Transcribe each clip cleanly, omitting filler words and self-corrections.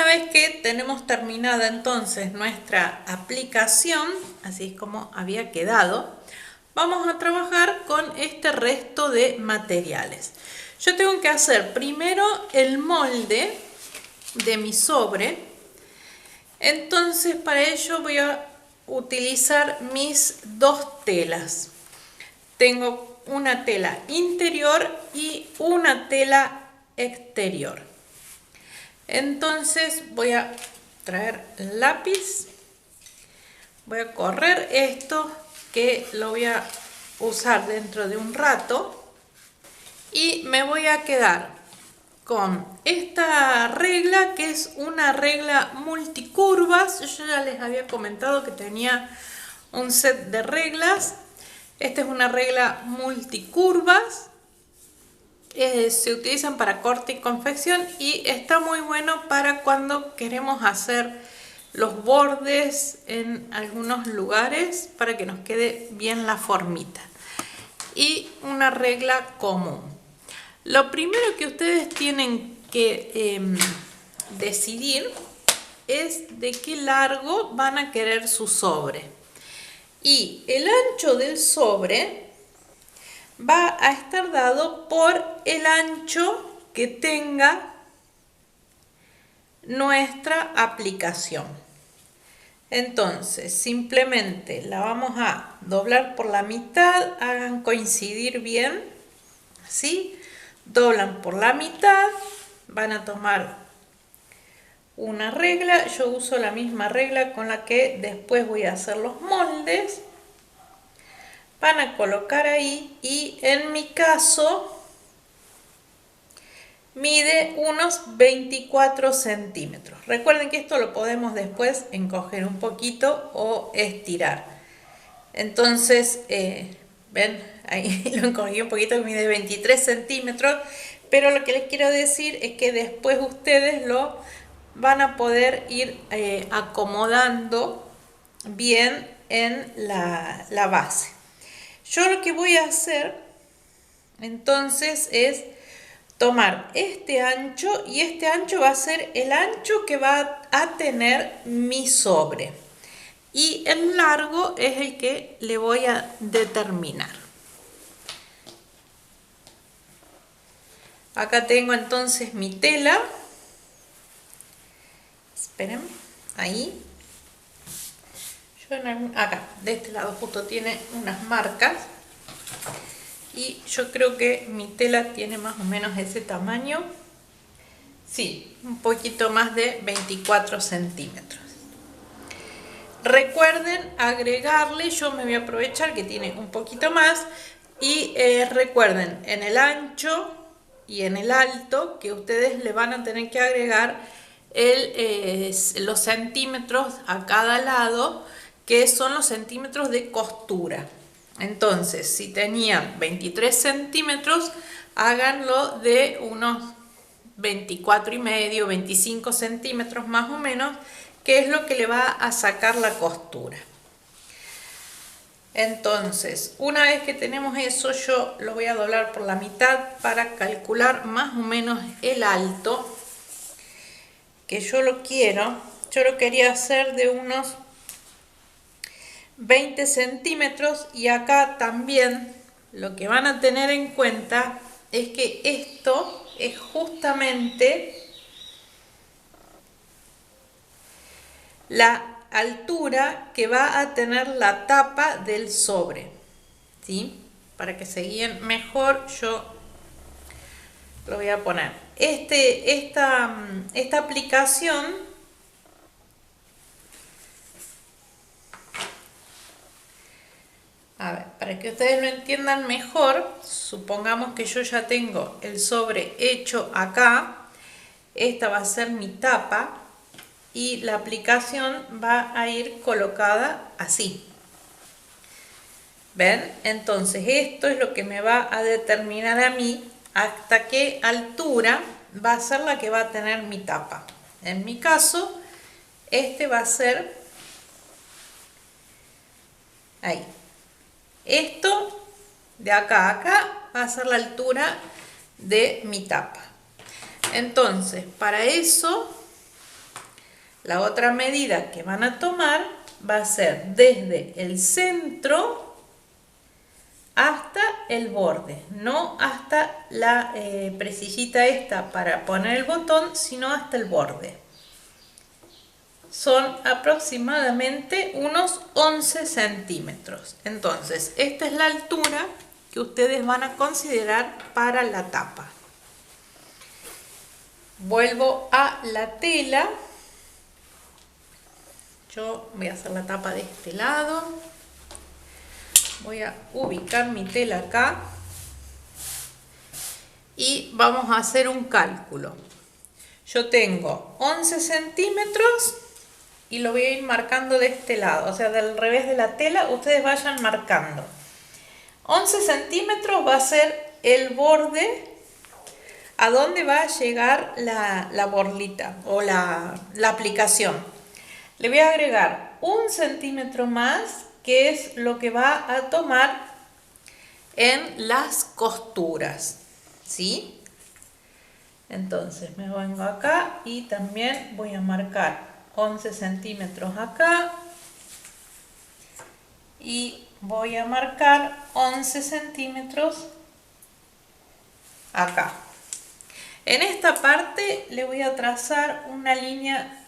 vez que tenemos terminada entonces nuestra aplicación, así es como había quedado, vamos a trabajar con este resto de materiales. Yo tengo que hacer primero el molde de mi sobre. Entonces para ello voy a utilizar mis dos telas. Tengo una tela interior y una tela exterior. Entonces voy a traer el lápiz, voy a correr esto que lo voy a usar dentro de un rato y me voy a quedar con esta regla, que es una regla multicurvas. Yo ya les había comentado que tenía un set de reglas. Esta es una regla multicurvas. Se utilizan para corte y confección y está muy bueno para cuando queremos hacer los bordes en algunos lugares para que nos quede bien la formita. Y una regla común. Lo primero que ustedes tienen que decidir es de qué largo van a querer su sobre. Y el ancho del sobre va a estar dado por el ancho que tenga nuestra aplicación. Entonces simplemente la vamos a doblar por la mitad, hagan coincidir bien, ¿sí? Doblan por la mitad, van a tomar una regla. Yo uso la misma regla con la que después voy a hacer los moldes. Van a colocar ahí y en mi caso mide unos 24 centímetros. Recuerden que esto lo podemos después encoger un poquito o estirar. Entonces, ven, ahí lo encogí un poquito, que mide 23 centímetros. Pero lo que les quiero decir es que después ustedes lo van a poder ir acomodando bien en la base. Yo lo que voy a hacer entonces es tomar este ancho, y este ancho va a ser el ancho que va a tener mi sobre, y el largo es el que le voy a determinar. Acá tengo entonces mi tela. Esperen, ahí. Yo acá, de este lado justo tiene unas marcas. Y yo creo que mi tela tiene más o menos ese tamaño. Sí, un poquito más de 24 centímetros. Recuerden agregarle, yo me voy a aprovechar que tiene un poquito más. Y recuerden, en el ancho y en el alto, que ustedes le van a tener que agregar los centímetros a cada lado, que son los centímetros de costura. Entonces, si tenían 23 centímetros, háganlo de unos 24 y medio, 25 centímetros más o menos, que es lo que le va a sacar la costura. Entonces, una vez que tenemos eso, yo lo voy a doblar por la mitad para calcular más o menos el alto, que yo lo quería hacer de unos 20 centímetros. Y acá también lo que van a tener en cuenta es que esto es justamente la altura que va a tener la tapa del sobre, ¿sí? Para que se guíen mejor, yo lo voy a poner. Esta aplicación A ver, para que ustedes lo entiendan mejor, supongamos que yo ya tengo el sobre hecho acá. Esta va a ser mi tapa y la aplicación va a ir colocada así. ¿Ven? Entonces esto es lo que me va a determinar a mí hasta qué altura va a ser la que va a tener mi tapa. En mi caso, este va a ser ahí. Esto de acá a acá va a ser la altura de mi tapa. Entonces, para eso La otra medida que van a tomar va a ser desde el centro hasta el borde, no hasta la presillita esta para poner el botón, sino hasta el borde. Son aproximadamente unos 11 centímetros. Entonces, esta es la altura que ustedes van a considerar para la tapa. Vuelvo a la tela. Yo voy a hacer la tapa de este lado. Voy a ubicar mi tela acá. Y vamos a hacer un cálculo. Yo tengo 11 centímetros y lo voy a ir marcando de este lado, o sea, del revés de la tela, ustedes vayan marcando. 11 centímetros va a ser el borde a donde va a llegar la borlita o la aplicación. Le voy a agregar 1 centímetro más, que es lo que va a tomar en las costuras, ¿sí? Entonces me vengo acá y también voy a marcar 11 centímetros acá y voy a marcar 11 centímetros acá. En esta parte le voy a trazar una línea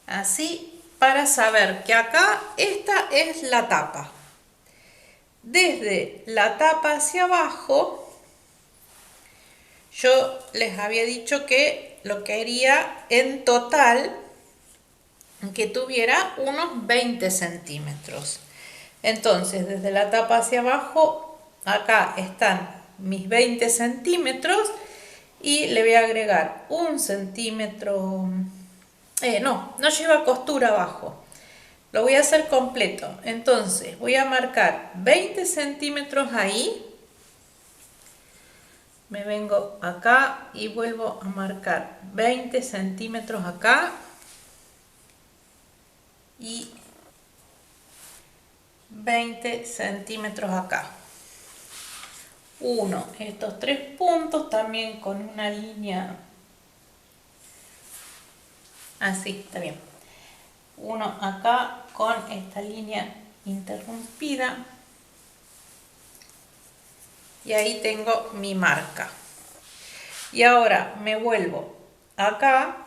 así para saber que acá esta es la tapa. Desde la tapa hacia abajo, yo les había dicho que lo quería en total que tuviera unos 20 centímetros. Entonces, desde la tapa hacia abajo, acá están mis 20 centímetros y le voy a agregar 1 centímetro. No lleva costura abajo. Lo voy a hacer completo. Entonces, voy a marcar 20 centímetros ahí. Me vengo acá y vuelvo a marcar 20 centímetros acá y 20 centímetros acá. Estos 3 puntos también con una línea así, está bien. Uno acá con esta línea interrumpida. Y ahí tengo mi marca. Y ahora me vuelvo acá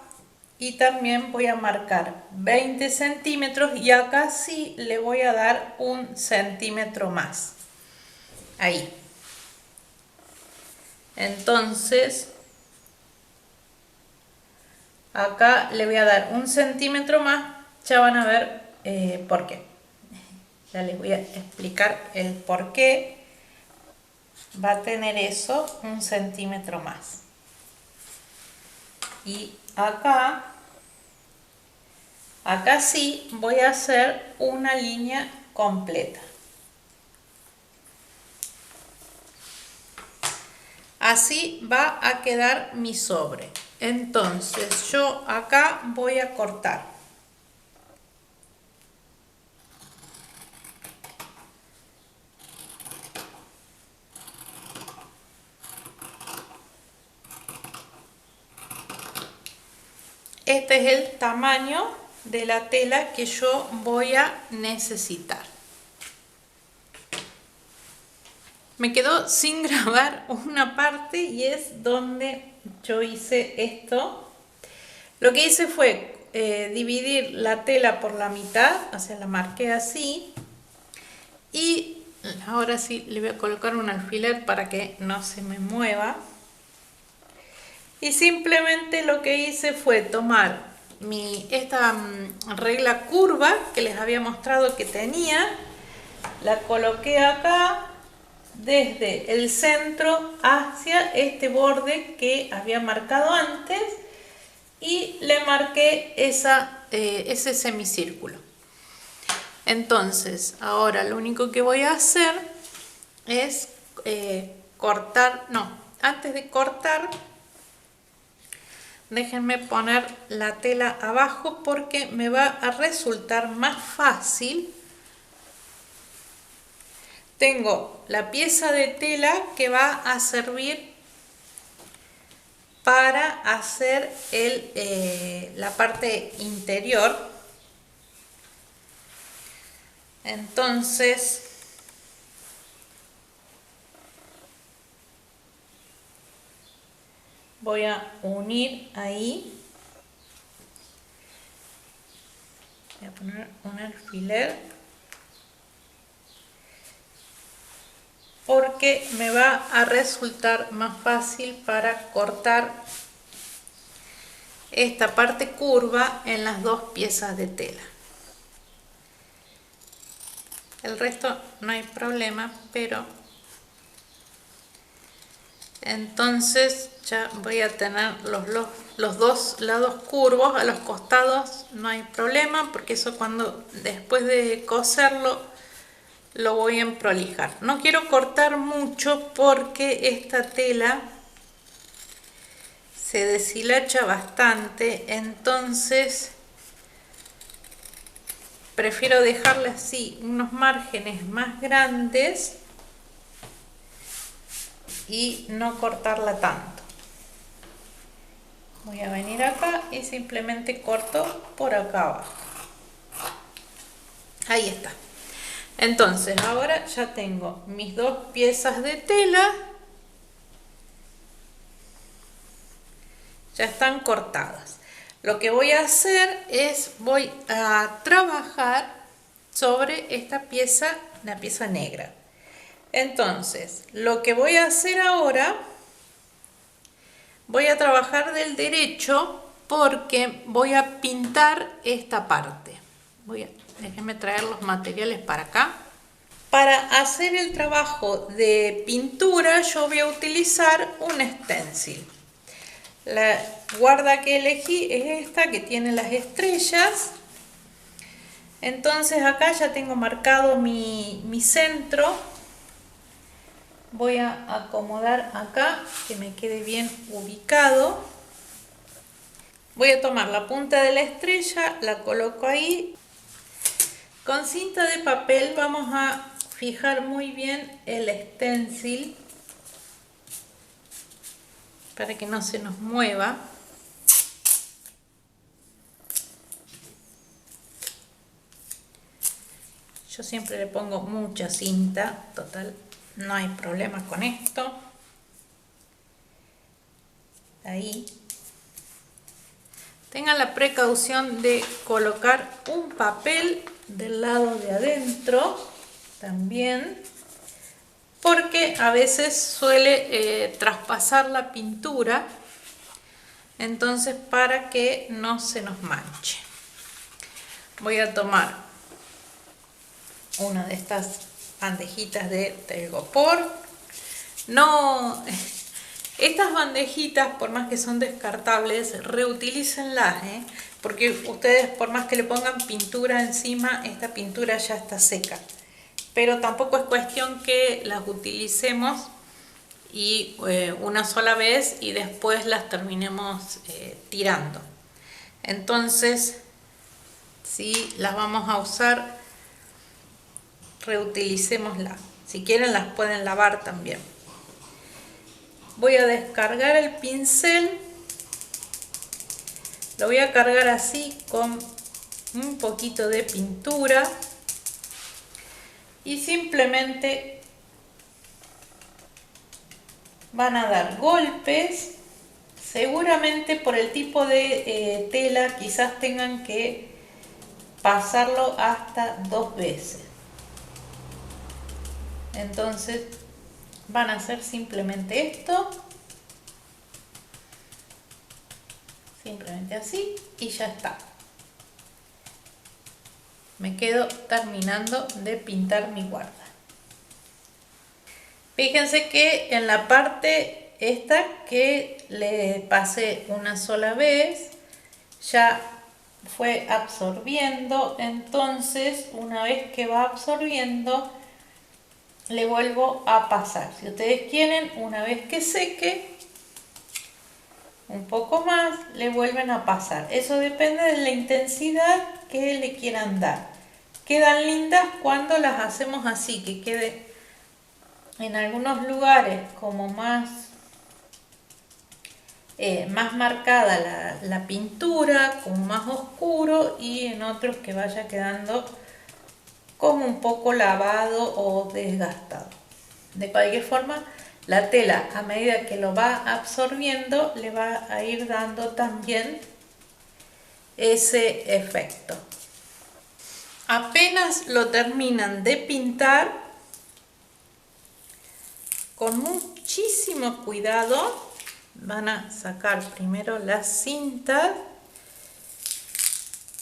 y también voy a marcar 20 centímetros y acá sí le voy a dar 1 centímetro más. Ahí. Entonces, acá le voy a dar 1 centímetro más. Ya van a ver por qué. Ya les voy a explicar el por qué va a tener eso 1 centímetro más. Y acá sí voy a hacer una línea completa. Así va a quedar mi sobre. Entonces yo acá voy a cortar. Este es el tamaño de la tela que yo voy a necesitar. Me quedó sin grabar una parte y es donde yo hice esto. Lo que hice fue dividir la tela por la mitad, o sea, la marqué así. Y ahora sí le voy a colocar un alfiler para que no se me mueva. Y simplemente lo que hice fue tomar esta regla curva que les había mostrado que tenía, la coloqué acá desde el centro hacia este borde que había marcado antes y le marqué ese semicírculo. Entonces, ahora lo único que voy a hacer es cortar, antes de cortar, déjenme poner la tela abajo porque me va a resultar más fácil. Tengo la pieza de tela que va a servir para hacer la parte interior. Entonces voy a unir ahí. Voy a poner un alfiler porque me va a resultar más fácil para cortar esta parte curva en las dos piezas de tela. El resto no hay problema, pero entonces ya voy a tener los dos lados curvos. A los costados no hay problema, porque eso después de coserlo lo voy a emprolijar. No quiero cortar mucho porque esta tela se deshilacha bastante, entonces prefiero dejarle así unos márgenes más grandes y no cortarla tanto. Voy a venir acá y simplemente corto por acá abajo. Ahí está. Entonces ahora ya tengo mis dos piezas de tela, ya están cortadas. Lo que voy a hacer es voy a trabajar sobre esta pieza, la pieza negra. Entonces lo que voy a hacer ahora, voy a trabajar del derecho porque voy a pintar esta parte. Déjenme traer los materiales para acá. Para hacer el trabajo de pintura yo voy a utilizar un stencil. La guarda que elegí es esta que tiene las estrellas. Entonces acá ya tengo marcado mi centro. Voy a acomodar acá que me quede bien ubicado. Voy a tomar la punta de la estrella, la coloco ahí. Con cinta de papel vamos a fijar muy bien el stencil para que no se nos mueva. Yo siempre le pongo mucha cinta, total, no hay problema con esto. Ahí. Tengan la precaución de colocar un papel del lado de adentro también, porque a veces suele traspasar la pintura, entonces para que no se nos manche. Voy a tomar una de estas bandejitas de telgopor. No, estas bandejitas, por más que son descartables, reutilícenlas, porque ustedes, por más que le pongan pintura encima, esta pintura ya está seca. Pero tampoco es cuestión que las utilicemos y una sola vez y después las terminemos tirando. Entonces, si las vamos a usar, reutilicémoslas. Si quieren las pueden lavar también. Voy a descargar el pincel. Lo voy a cargar así con un poquito de pintura. Y simplemente van a dar golpes. Seguramente por el tipo de tela quizás tengan que pasarlo hasta 2 veces. Entonces van a hacer simplemente esto. Simplemente así y ya está. Me quedo terminando de pintar mi guarda. Fíjense que en la parte esta que le pasé una sola vez ya fue absorbiendo, entonces una vez que va absorbiendo le vuelvo a pasar. Si ustedes quieren, una vez que seque un poco más, le vuelven a pasar. Eso depende de la intensidad que le quieran dar. Quedan lindas cuando las hacemos así, que quede en algunos lugares como más más marcada la pintura, como más oscuro, y en otros que vaya quedando como un poco lavado o desgastado. De cualquier forma, la tela, a medida que lo va absorbiendo, le va a ir dando también ese efecto. Apenas lo terminan de pintar, con muchísimo cuidado van a sacar primero la cinta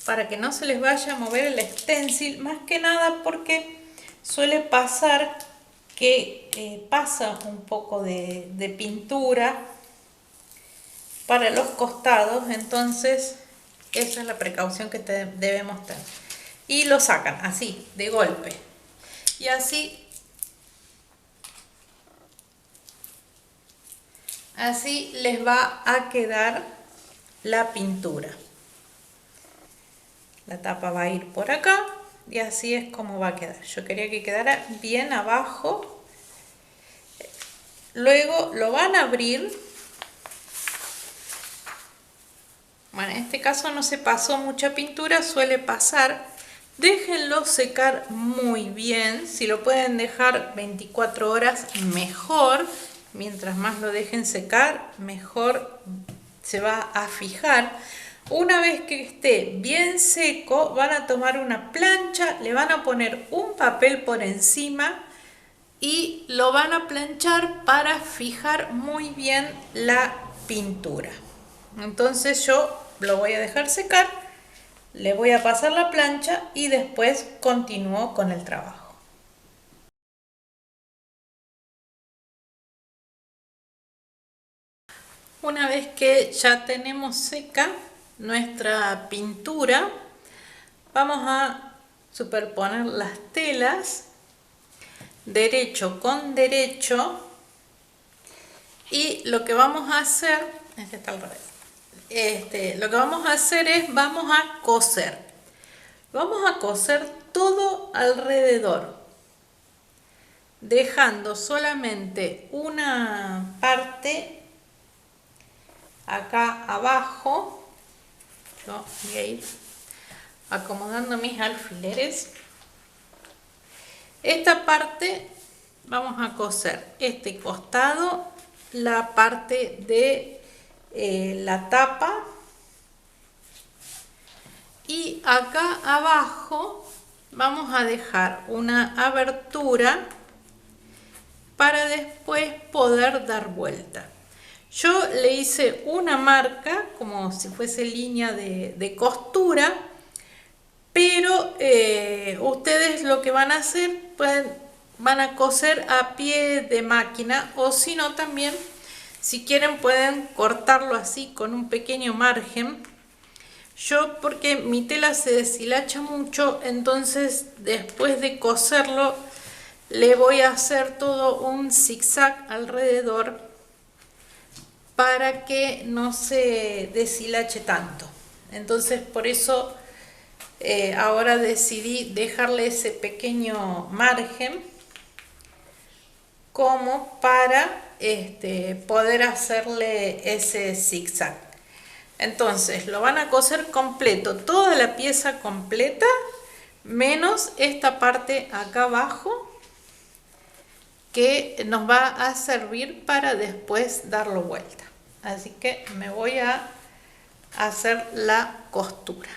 para que no se les vaya a mover el stencil, más que nada porque suele pasar que pasa un poco de pintura para los costados, entonces esa es la precaución que debemos tener. Y lo sacan así, de golpe, y así les va a quedar la pintura. La tapa va a ir por acá y así es como va a quedar. Yo quería que quedara bien abajo. Luego lo van a abrir. Bueno, en este caso no se pasó mucha pintura, suele pasar. Déjenlo secar muy bien. Si lo pueden dejar 24 horas, mejor. Mientras más lo dejen secar, mejor se va a fijar. Una vez que esté bien seco, van a tomar una plancha, le van a poner un papel por encima y lo van a planchar para fijar muy bien la pintura. Entonces yo lo voy a dejar secar, le voy a pasar la plancha y después continúo con el trabajo. Una vez que ya tenemos seca nuestra pintura, vamos a superponer las telas derecho con derecho, y lo que vamos a hacer, este está al revés, lo que vamos a hacer es, vamos a coser todo alrededor, dejando solamente una parte acá abajo. Yo voy a ir acomodando mis alfileres. Esta parte vamos a coser este costado, la parte de la tapa, y acá abajo vamos a dejar una abertura para después poder dar vuelta. Yo le hice una marca como si fuese línea de costura, pero ustedes lo que van a hacer, van a coser a pie de máquina, o si no también, si quieren, pueden cortarlo así con un pequeño margen. Yo, porque mi tela se deshilacha mucho, entonces después de coserlo le voy a hacer todo un zigzag alrededor para que no se deshilache tanto. Entonces por eso ahora decidí dejarle ese pequeño margen como para poder hacerle ese zigzag. Entonces lo van a coser completo, toda la pieza completa, menos esta parte acá abajo, que nos va a servir para después darlo vuelta. Así que me voy a hacer la costura.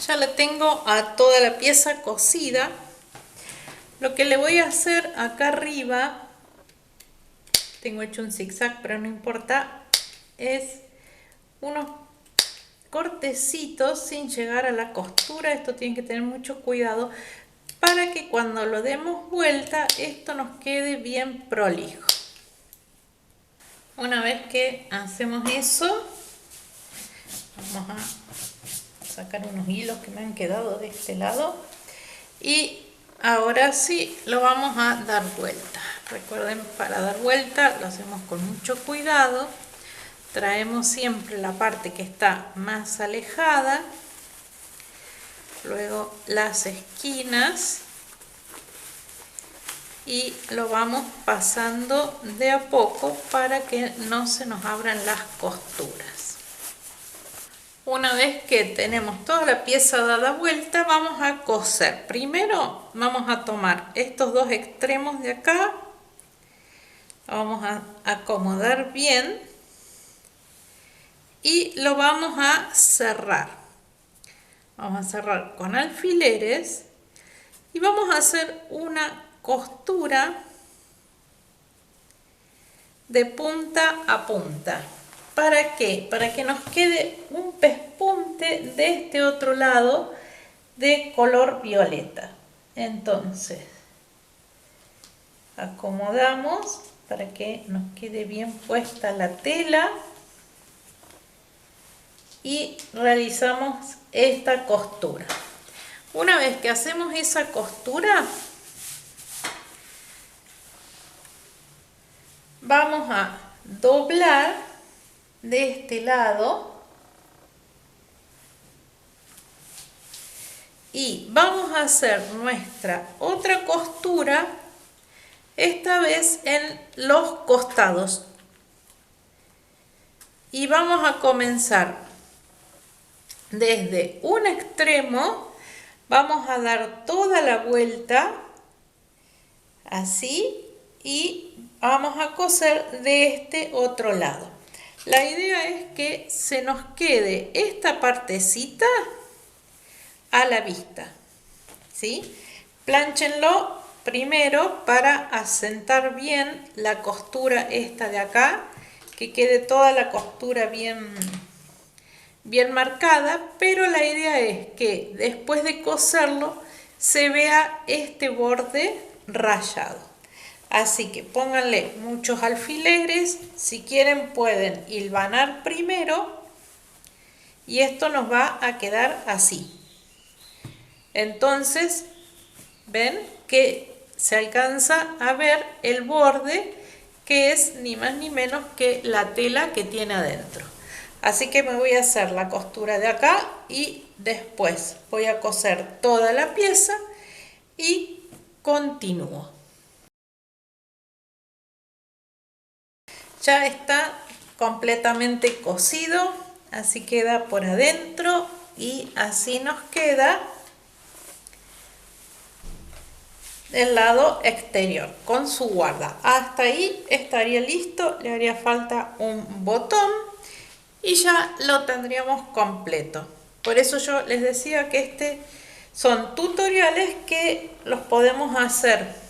Ya la tengo a toda la pieza cosida. Lo que le voy a hacer acá arriba, tengo hecho un zigzag pero no importa, es unos cortecitos sin llegar a la costura. Esto tienen que tener mucho cuidado para que cuando lo demos vuelta esto nos quede bien prolijo. Una vez que hacemos eso, vamos a sacar unos hilos que me han quedado de este lado, y ahora sí lo vamos a dar vuelta. Recuerden, para dar vuelta lo hacemos con mucho cuidado. Traemos siempre la parte que está más alejada, luego las esquinas, y lo vamos pasando de a poco para que no se nos abran las costuras. Una vez que tenemos toda la pieza dada vuelta, vamos a coser. Primero vamos a tomar estos dos extremos de acá, vamos a acomodar bien y lo vamos a cerrar. Vamos a cerrar con alfileres y vamos a hacer una costura de punta a punta. ¿Para qué? Para que nos quede un pespunte de este otro lado de color violeta. Entonces, acomodamos para que nos quede bien puesta la tela y realizamos esta costura. Una vez que hacemos esa costura, vamos a doblar de este lado y vamos a hacer nuestra otra costura, esta vez en los costados, y vamos a comenzar desde un extremo, vamos a dar toda la vuelta así y vamos a coser de este otro lado. La idea es que se nos quede esta partecita a la vista, ¿sí? Plánchenlo primero para asentar bien la costura esta de acá, que quede toda la costura bien marcada, pero la idea es que después de coserlo se vea este borde rayado. Así que pónganle muchos alfileres, si quieren pueden hilvanar primero y esto nos va a quedar así. Entonces, ven que se alcanza a ver el borde, que es ni más ni menos que la tela que tiene adentro. Así que me voy a hacer la costura de acá y después voy a coser toda la pieza y continúo. Ya está completamente cosido, así queda por adentro y así nos queda el lado exterior con su guarda. Hasta ahí estaría listo, le haría falta un botón y ya lo tendríamos completo. Por eso yo les decía que son tutoriales que los podemos hacer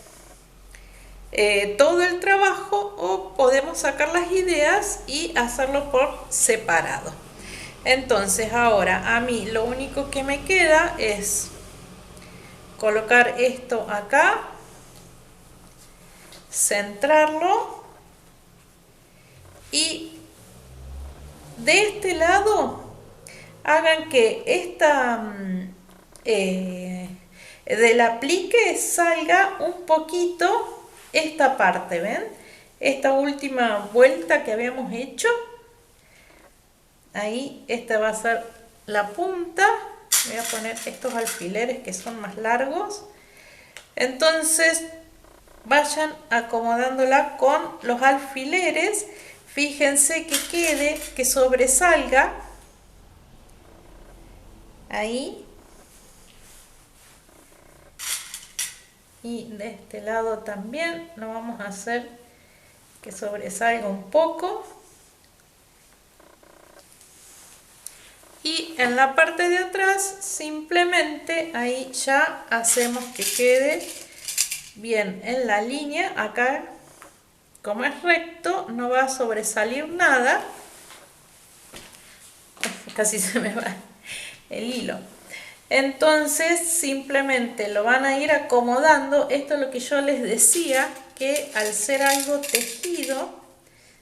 todo el trabajo o podemos sacar las ideas y hacerlo por separado. Entonces ahora a mí lo único que me queda es colocar esto acá, centrarlo y de este lado hagan que esta del aplique salga un poquito esta parte, ¿ven? Esta última vuelta que habíamos hecho, ahí esta va a ser la punta. Voy a poner estos alfileres que son más largos, entonces vayan acomodándola con los alfileres. Fíjense que quede, que sobresalga ahí, y de este lado también lo vamos a hacer que sobresalga un poco. Y en la parte de atrás simplemente ahí ya hacemos que quede bien en la línea. Acá, como es recto, no va a sobresalir nada. Casi se me va el hilo. Entonces simplemente lo van a ir acomodando. Esto es lo que yo les decía, que al ser algo tejido,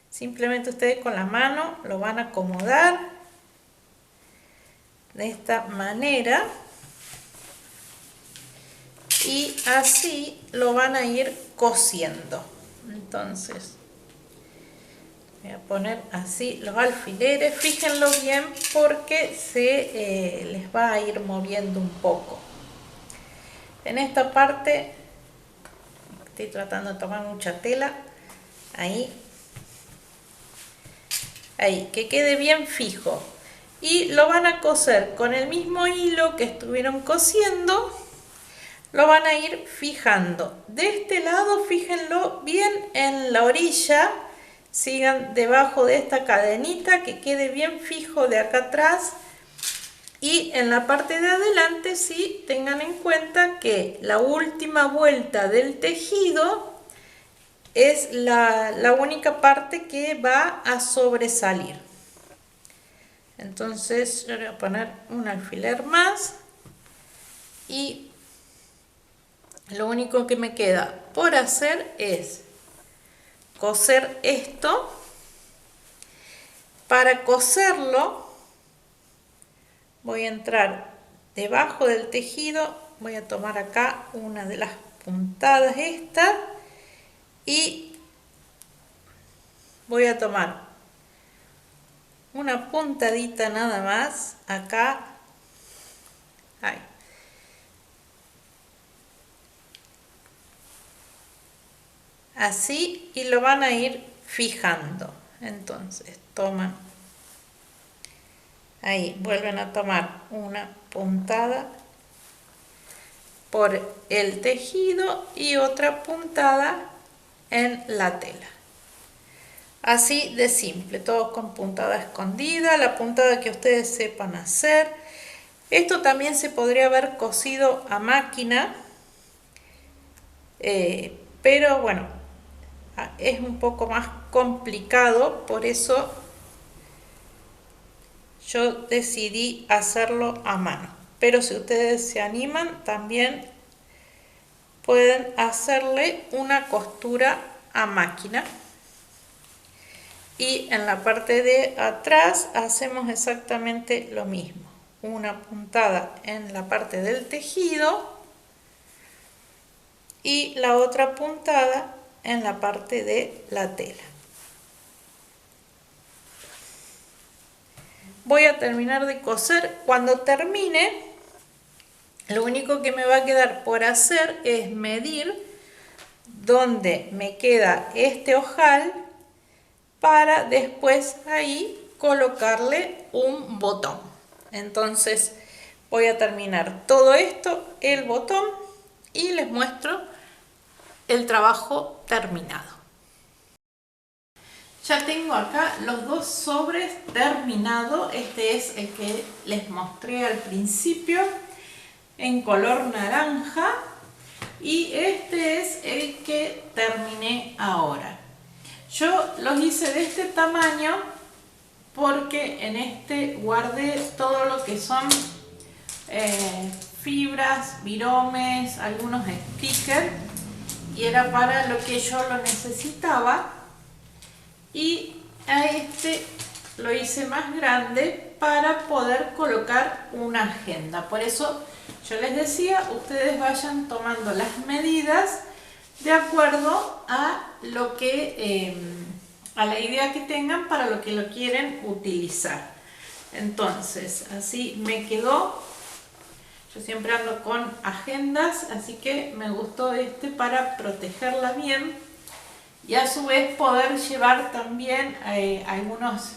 simplemente ustedes con la mano lo van a acomodar de esta manera y así lo van a ir cosiendo. Entonces voy a poner así los alfileres, fíjenlo bien porque se les va a ir moviendo un poco. En esta parte estoy tratando de tomar mucha tela. Ahí, que quede bien fijo. Y lo van a coser con el mismo hilo que estuvieron cosiendo. Lo van a ir fijando. De este lado, fíjenlo bien en la orilla. Sigan debajo de esta cadenita que quede bien fijo de acá atrás. Y en la parte de adelante sí tengan en cuenta que la última vuelta del tejido es la única parte que va a sobresalir. Entonces yo le voy a poner un alfiler más y lo único que me queda por hacer es coser esto. Para coserlo voy a entrar debajo del tejido, voy a tomar acá una de las puntadas esta y voy a tomar una puntadita nada más acá, ahí. Así, y lo van a ir fijando. Entonces toman, ahí vuelven a tomar una puntada por el tejido y otra puntada en la tela. Así de simple, todos con puntada escondida, la puntada que ustedes sepan hacer. Esto también se podría haber cosido a máquina, pero bueno, es un poco más complicado, por eso yo decidí hacerlo a mano. Pero si ustedes se animan, también pueden hacerle una costura a máquina. Y en la parte de atrás hacemos exactamente lo mismo. Una puntada en la parte del tejido y la otra puntada en la parte de la tela. Voy a terminar de coser. Cuando termine, lo único que me va a quedar por hacer es medir dónde me queda este ojal para después ahí colocarle un botón. Entonces voy a terminar todo esto, el botón, y les muestro el trabajo terminado. Ya tengo acá los dos sobres terminados. Este es el que les mostré al principio en color naranja y este es el que terminé ahora. Yo los hice de este tamaño porque en este guardé todo lo que son fibras, viromes, algunos stickers, y era para lo que yo lo necesitaba. Y a este lo hice más grande para poder colocar una agenda. Por eso yo les decía, ustedes vayan tomando las medidas de acuerdo a lo que a la idea que tengan para lo que lo quieren utilizar. Entonces así me quedó. Yo siempre ando con agendas, así que me gustó este para protegerla bien y a su vez poder llevar también algunos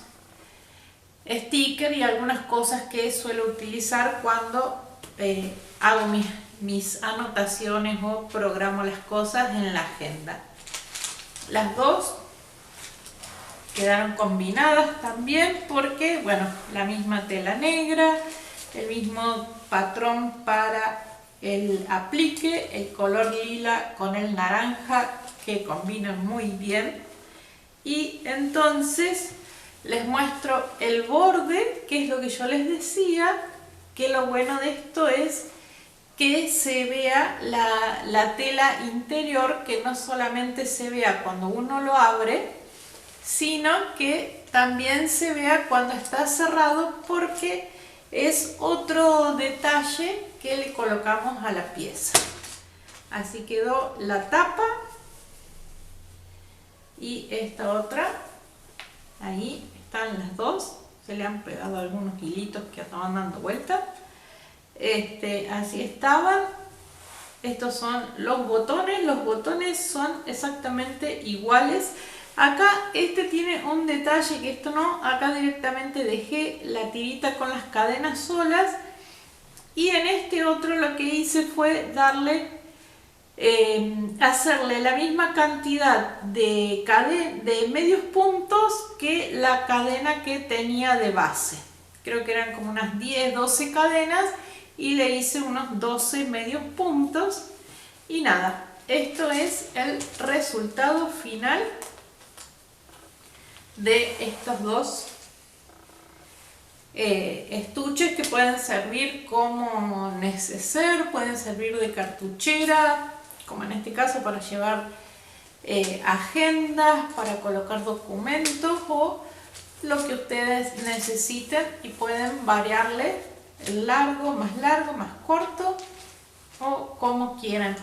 stickers y algunas cosas que suelo utilizar cuando hago mis anotaciones o programo las cosas en la agenda. Las dos quedaron combinadas también porque, bueno, la misma tela negra, el mismo patrón para el aplique, el color lila con el naranja que combinan muy bien. Y entonces les muestro el borde, que es lo que yo les decía, que lo bueno de esto es que se vea la tela interior, que no solamente se vea cuando uno lo abre, sino que también se vea cuando está cerrado, porque es otro detalle que le colocamos a la pieza. Así quedó la tapa y esta otra. Ahí están las dos. Se le han pegado algunos hilitos que estaban dando vuelta. Así estaban. Estos son los botones son exactamente iguales. Acá este tiene un detalle que esto no, acá directamente dejé la tirita con las cadenas solas, y en este otro lo que hice fue darle, hacerle la misma cantidad de medios puntos que la cadena que tenía de base. Creo que eran como unas 10, 12 cadenas, y le hice unos 12 medios puntos. Y nada, esto es el resultado final de estos dos estuches, que pueden servir como neceser, pueden servir de cartuchera, como en este caso para llevar agendas, para colocar documentos o lo que ustedes necesiten, y pueden variarle el largo, más corto o como quieran.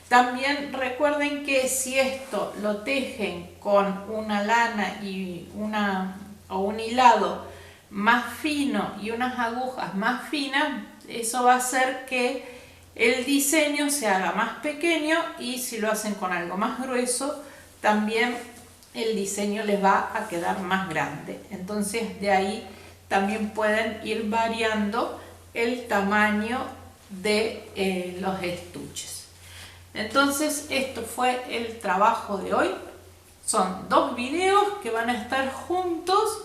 También recuerden que si esto lo tejen con una lana y un hilado más fino y unas agujas más finas, eso va a hacer que el diseño se haga más pequeño, y si lo hacen con algo más grueso, también el diseño les va a quedar más grande. Entonces de ahí también pueden ir variando el tamaño de los estuches. Entonces esto fue el trabajo de hoy. Son dos videos que van a estar juntos,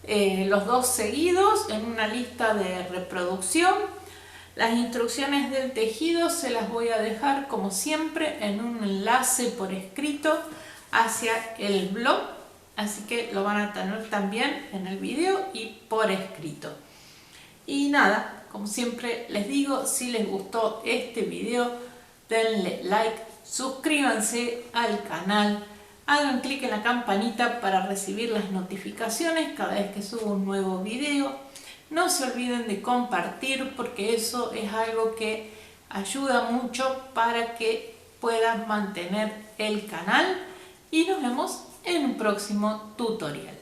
los dos seguidos en una lista de reproducción. Las instrucciones del tejido se las voy a dejar como siempre en un enlace por escrito hacia el blog, así que lo van a tener también en el video y por escrito. Y nada, como siempre les digo, si les gustó este video, denle like, suscríbanse al canal, hagan clic en la campanita para recibir las notificaciones cada vez que subo un nuevo video. No se olviden de compartir, porque eso es algo que ayuda mucho para que puedan mantener el canal, y nos vemos en un próximo tutorial.